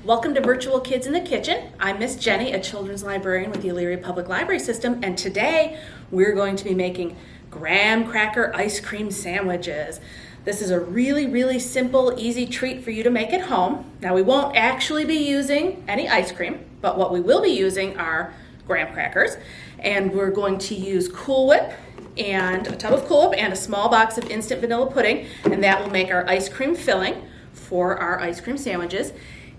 Welcome to Virtual Kids in the Kitchen. I'm Miss Jenny, a children's librarian with the Elyria Public Library System, and today we're going to be making graham cracker ice cream sandwiches. This is a really simple, easy treat for you to make at home. Now we won't actually be using any ice cream, but what we will be using are graham crackers, and we're going to use Cool Whip and a tub of Cool Whip and a small box of instant vanilla pudding, and that will make our ice cream filling for our ice cream sandwiches.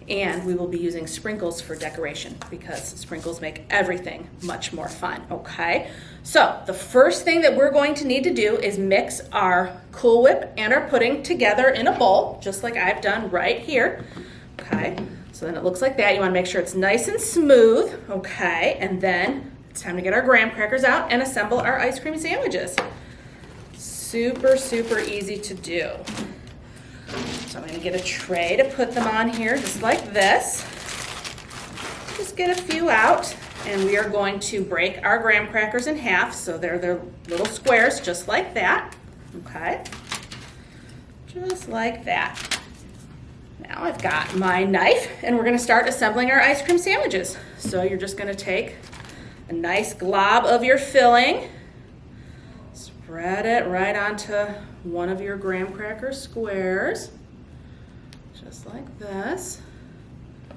And we will be using sprinkles for decoration because sprinkles make everything much more fun, okay? So the first thing that we're going to need to do is mix our Cool Whip and our pudding together in a bowl, just like I've done right here, okay? So then it looks like that. You wanna make sure it's nice and smooth, okay? And then it's time to get our graham crackers out and assemble our ice cream sandwiches. Super easy to do. So I'm going to get a tray to put them on here just like this. Just get a few out, and we are going to break our graham crackers in half so they're little squares just like that. Okay, just like that. Now I've got my knife and we're going to start assembling our ice cream sandwiches. So you're just going to take a nice glob of your filling, spread it right onto one of your graham cracker squares, just like this.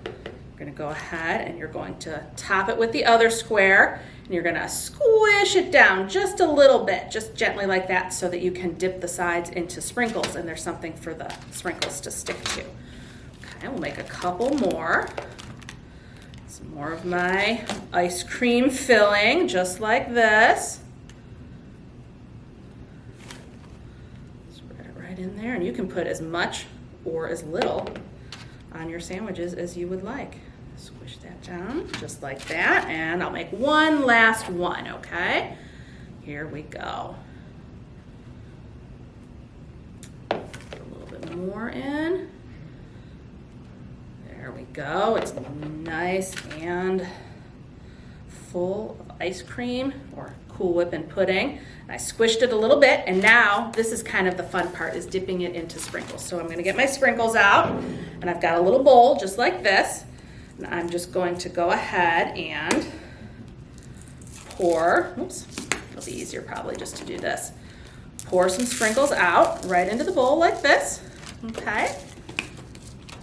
You're going to go ahead and you're going to top it with the other square, and you're going to squish it down just a little bit, just gently like that, so that you can dip the sides into sprinkles and there's something for the sprinkles to stick to. Okay, we'll make a couple more. Some more of my ice cream filling, just like this. In there, and you can put as much or as little on your sandwiches as you would like. Squish that down just like that, and I'll make one last one, okay? Here we go. Put a little bit more in. There we go. It's nice and full of ice cream or Cool Whip and pudding. I squished it a little bit, and now this is kind of the fun part, is dipping it into sprinkles. So I'm going to get my sprinkles out, and I've got a little bowl just like this, and I'm just going to go ahead and pour, oops, it'll be easier probably just to do this. Pour some sprinkles out right into the bowl like this, okay?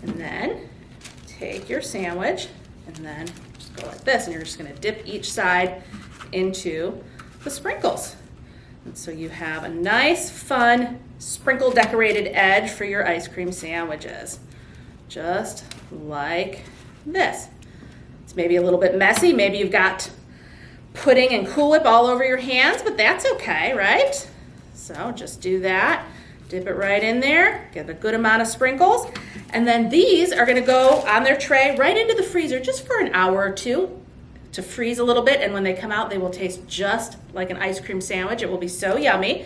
And then take your sandwich and then just go like this, and you're just going to dip each side into the sprinkles. And so you have a nice, fun, sprinkle decorated edge for your ice cream sandwiches. Just like this. It's maybe a little bit messy. Maybe you've got pudding and Cool Whip all over your hands, but that's okay, right? So just do that. Dip it right in there. Get a good amount of sprinkles. And then these are going to go on their tray right into the freezer just for an hour or two, to freeze a little bit, and when they come out they will taste just like an ice cream sandwich. It will be so yummy.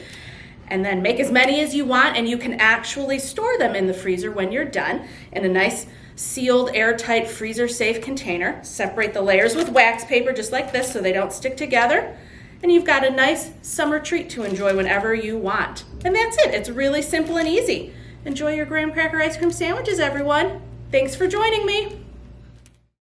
And then make as many as you want, and you can actually store them in the freezer when you're done in a nice sealed airtight freezer safe container. Separate the layers with wax paper just like this so they don't stick together, and you've got a nice summer treat to enjoy whenever you want. And that's it. It's really simple and easy. Enjoy your graham cracker ice cream sandwiches, everyone. Thanks for joining me.